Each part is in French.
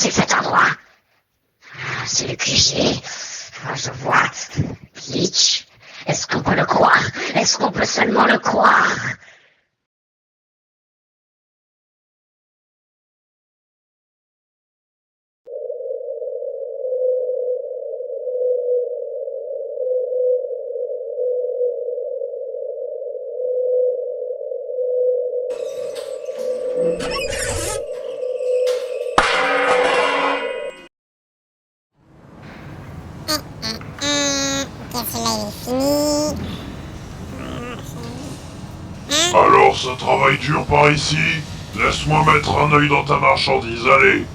c'est que cet endroit? C'est le QG. Je vois. Bleach. Est-ce qu'on peut le croire? Est-ce qu'on peut seulement le croire? Alors, ça travaille dur par ici? Laisse-moi mettre un œil dans ta marchandise, allez!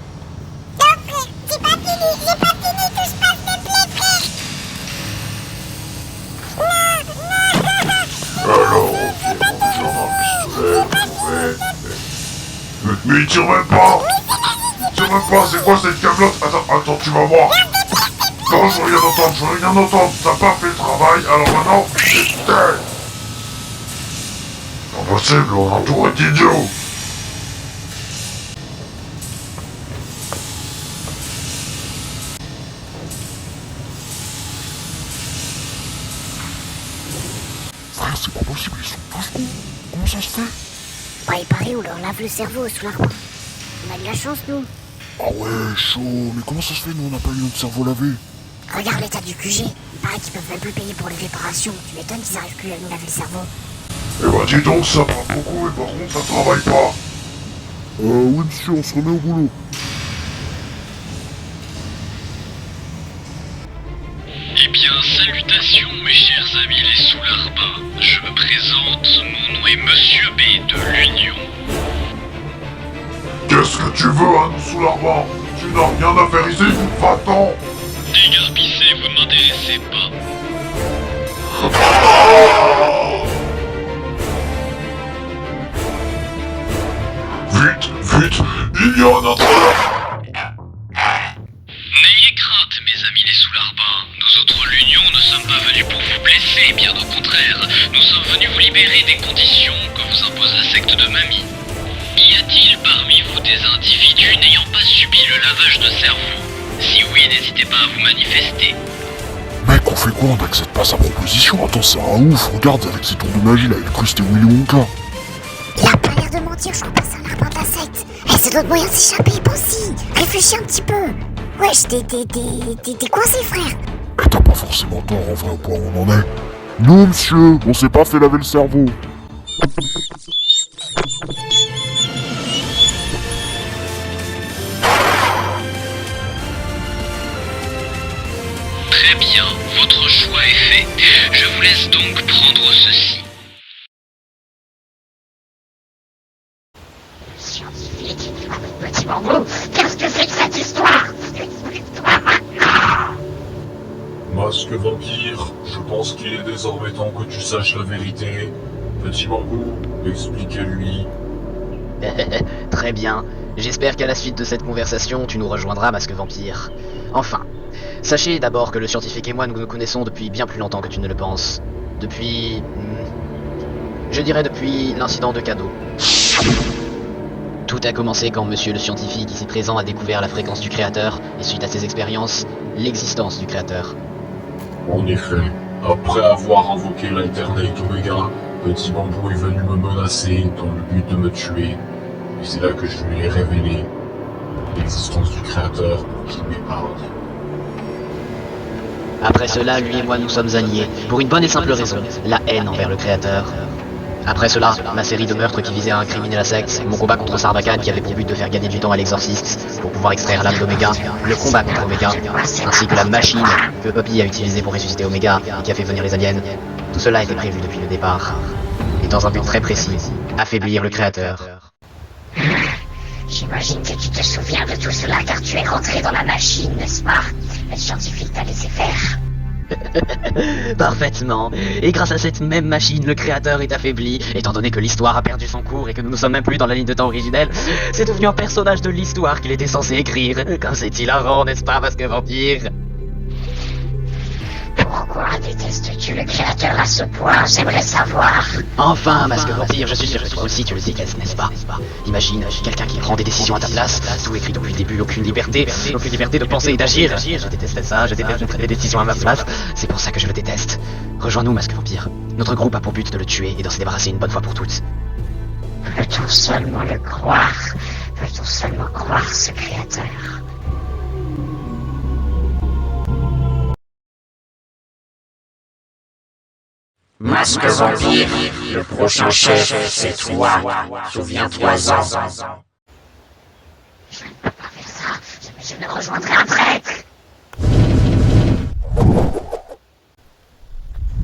Non, frère, j'ai pas fini, touche pas, s'il te plaît, frère! Alors, ok, bon, j'en ai un pistolet, mais il tire même pas! Il tire même pas, c'est quoi cette camelote? Attends, tu vas voir! Non, je veux rien entendre, t'as pas fait le travail, alors maintenant, putain! Impossible, on est entouré d'idiots! Frère, c'est pas possible, ils sont tous cons. Comment ça se fait? Bah, il paraît, on leur lave le cerveau sous l'arbre. On a de la chance, nous. Ah ouais, chaud, mais comment ça se fait, nous on n'a pas eu notre cerveau lavé? Regarde l'état du QG. Il paraît qu'ils peuvent même plus payer pour les réparations. Tu m'étonnes qu'ils arrivent plus à nous laver le cerveau. Eh bah dis donc, ça parle beaucoup, et par contre, ça travaille pas! Oui monsieur, on se remet au boulot. Eh bien, salutations mes chers amis les Soularbins. Je me présente, mon nom est Monsieur B de l'Union. Qu'est-ce que tu veux, hein, sous l'arbre? Tu n'as rien à faire ici? Va-t'en! Dégarpissez, vous ne m'intéressez pas. Vite, il y a un intruder! N'ayez crainte, mes amis les Soularbins. Nous autres l'Union ne sommes pas venus pour vous blesser, bien au contraire. Nous sommes venus vous libérer des conditions que vous impose la secte de Mamie. Y a-t-il parmi vous des individus n'ayant pas subi le lavage de cerveau? Si oui, n'hésitez pas à vous manifester. Mec, on fait quoi? On n'accepte pas sa proposition. Attends, c'est un ouf. Regarde, avec ses tours de magie là, il a cru que c'était Willy Wonka. Il a pas l'air de mentir, je crois pas que c'est un larbin de la secte. Eh, c'est notre moyen de s'échapper, pense-y. Réfléchis un petit peu. Wesh, t'es coincé, frère. Et t'as pas forcément tort en vrai au point où on en est. Nous, monsieur, on s'est pas fait laver le cerveau. Très bien, votre choix est fait. Je vous laisse donc prendre ceci. Scientifique, petit bambou, qu'est-ce que c'est que cette histoire? Cette histoire maintenant? Masque vampire, je pense qu'il est désormais temps que tu saches la vérité. Petit bambou, expliquez-lui. Très bien. J'espère qu'à la suite de cette conversation, tu nous rejoindras, Masque Vampire. Enfin, sachez d'abord que le scientifique et moi, nous nous connaissons depuis bien plus longtemps que tu ne le penses. Depuis... je dirais depuis l'incident de cadeau. Tout a commencé quand monsieur le scientifique ici présent a découvert la fréquence du créateur, et suite à ses expériences, l'existence du créateur. En effet, après avoir invoqué l'Alternate Omega, Petit Bambou est venu me menacer dans le but de me tuer. Et c'est là que je lui ai révélé l'existence du créateur pour qu'il m'épargne. Après cela, lui et moi nous sommes alliés, pour une bonne et simple raison, la haine envers le créateur. Après cela, ma série de meurtres qui visaient à incriminer la secte, mon combat contre Sarbacane qui avait pour but de faire gagner du temps à l'exorciste, pour pouvoir extraire l'âme d'Omega, le combat contre Omega, ainsi que la machine que Poppy a utilisée pour ressusciter Omega et qui a fait venir les aliens. Tout cela était prévu depuis le départ, et dans un but très précis, affaiblir le créateur. J'imagine que tu te souviens de tout cela car tu es rentré dans la machine, n'est-ce pas? Le scientifique t'a laissé faire. Parfaitement. Et grâce à cette même machine, le créateur est affaibli. Étant donné que l'histoire a perdu son cours et que nous ne sommes même plus dans la ligne de temps originelle, c'est devenu un personnage de l'histoire qu'il était censé écrire. Comme c'est hilarant, n'est-ce pas, Masque Vampire? Pourquoi détestes-tu le créateur à ce point? J'aimerais savoir. Enfin, masque vampire, je suis sûr que toi aussi tu le détestes, n'est-ce pas? Imagine, quelqu'un qui prend des décisions à ta place, tout écrit depuis le début, aucune liberté de penser et d'agir. Je déteste ça, je déteste de prendre des décisions à ma place, c'est pour ça que je le déteste. Rejoins-nous, masque vampire. Notre groupe a pour but de le tuer et d'en se débarrasser une bonne fois pour toutes. Peut-on seulement le croire? Peut-on seulement croire ce créateur? Masque vampire, le prochain chef, c'est toi. Souviens-toi-en. Je ne peux pas faire ça. Je ne rejoindrai un prêtre.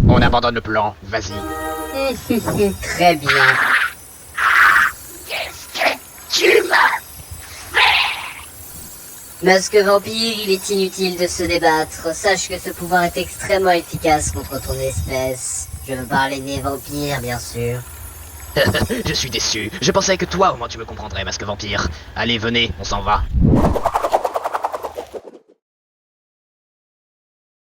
On abandonne le plan, vas-y. Très bien. Qu'est-ce que tu m'as? Masque vampire, il est inutile de se débattre. Sache que ce pouvoir est extrêmement efficace contre ton espèce. Je veux parler des vampires, bien sûr. Je suis déçu. Je pensais que toi au moins tu me comprendrais, masque vampire. Allez, venez, on s'en va.